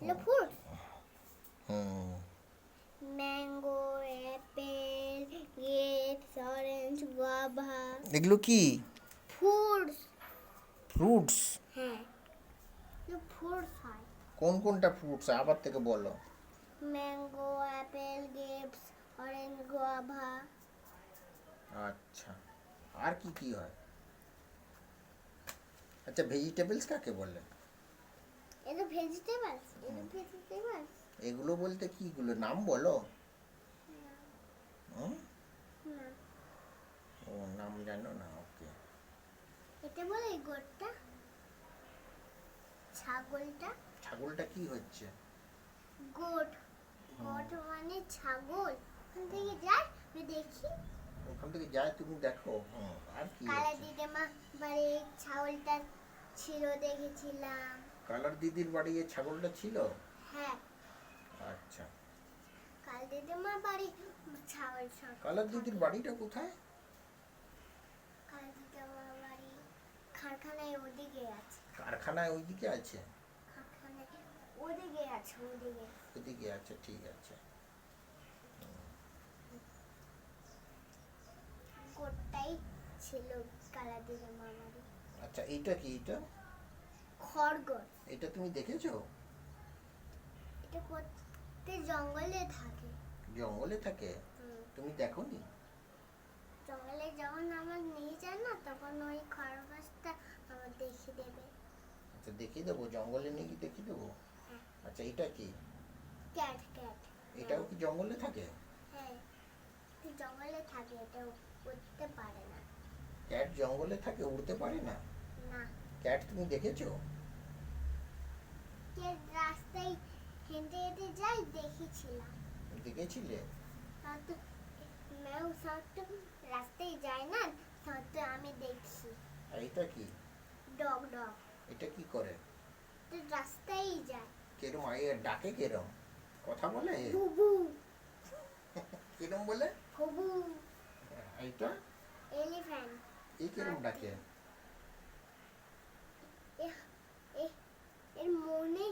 এগুলো ফ্রুটস। হুম। Mango, apple, grapes, orange, guava. এগুলো কি? ফ্রুটস। ফ্রুটস? হ্যাঁ, এগুলো ফ্রুটস হয়। কোন কোনটা ফ্রুটস আবার থেকে বলো। Mango, apple, grapes, orange, guava. আচ্ছা, আর কি কি হয়? আচ্ছা, ভেজিটেবলস কাকে বলে? এটা ভেজিটেবলস, এটা ভেজিটেবলস। এগুলো বলতে কিগুলো নাম বলো। হুম? না, ও, নাম জানো না, ওকে। এটা বলে এই গোটটা, ছাগলটা। ছাগলটা কি হচ্ছে? গোট, গোট মানে ছাগল। ওখান থেকে যায়, আমি দেখি। ওখান থেকে যায়, তুমি দেখো। হুম, আর কি কালা হচ্ছে? দিদিমা বাড়ি ছাগলটা ছিল, দেখেছিলাম। কালার দিদির বাড়ি এই ছাগলটা ছিল? হ্যাঁ, আচ্ছা। কাল দিদিমা বাড়ি ছাগল সব কালার দিদির থাকে। বাড়িটা কোথায়? কাল দিদিমা বাড়ি কারখানায় ওদিকে আছে। কারখানায় ওইদিকে আছে? কারখানায় ওদিকে আছে, ওদিকে। ওইদিকে আছে, ঠিক আছে। গোটাই ছিল কালা দিদিমা বাড়ি। আচ্ছা, এইটা কি? এটা খরগোশ। এটা তুমি দেখেছো? এটা করতে জঙ্গলে থাকে। জঙ্গলে থাকে? হুম। তুমি দেখোনি? জঙ্গলে যখন আমার নিয়ে যায় না, তখন ওই খরগোশটা আমার দেখিয়ে দেবে। আচ্ছা, দেখিয়ে দেবো, জঙ্গলে নিয়ে গিয়ে দেখিয়ে দেবো। হ্যাঁ। আচ্ছা, এটা কি? Cat, cat. এটাও কি জঙ্গলে থাকে? হ্যাঁ, এটা জঙ্গলে থাকে, এটা উঠতে পারে না। ক্যাট জঙ্গলে থাকে, উড়তে পারে না? না, ক্যাট তুমি দেখেছো? ক্যাট রাস্তায় হেঁটে হেঁটে যাই, দেখেছিলাম। দেখেছিলে? তো মেউ সব তো রাস্তায় যায় না, সব তো আমি দেখি। আর এটা কি? Dog, dog. এটা কি করে? তো রাস্তায় যায়। কেরম ডাকে কেরম? কথা বলে? বুবু, কিরম বলে? বুবু। এইটা? এলিফ্যান্ট। এই কিরম ডাকে? এর মনে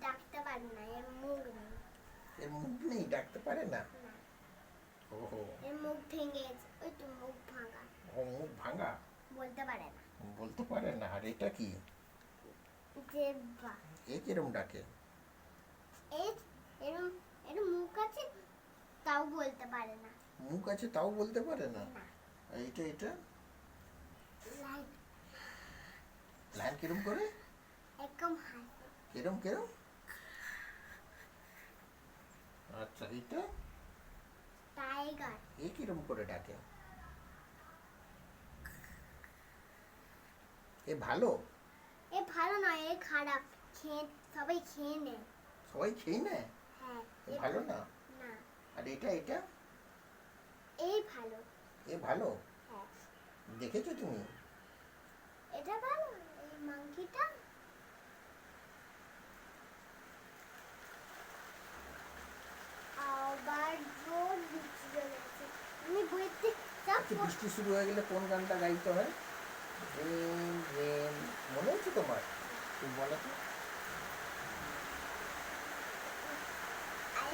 ডাকতে পারে না, এর মুখ নেই। এর মুখ নেই, ডাকতে পারে না? না, ওহো। এর মুখ ভেঙে গেছে, ওই তো মুখ ভাঙা। ও, মুখ ভাঙা? বলতে পারে না। বলতে পারে না। আর এটা কি? জেব্রা। এ কিরম ডাকে? এর এরম এর মুখ আছে, তাও বলতে পারে না। মুখ আছে তাও বলতে পারে না? না। আর এটা এটা? লাইট। লাইন কিরম করে? একদম হাসে। কিরম কিরম? আচ্ছা, এটা? টাইগার। এ কিরম করে ডাকে? এ ভালো? এ ভালো নয়, এ খারাপ। খেয়ে সবাই খেয়ে নেয়। সবাই খেয়ে নেয়? হ্যাঁ, এ ভালো না? না, আর এটা এটা? এই ভালো। এ ভালো? হ্যাঁ, দেখেছো তুমি? এটা ভালো। এই মাংকিটা আবার জোর বৃষ্টি চলে গেছে। আমি বইতে সব আচ্ছা, বৃষ্টি শুরু হয়ে গেলে কোন গানটা গাইতে হয়? রেন রেন, মনে হচ্ছে তোমার? তুমি বলো তো। আই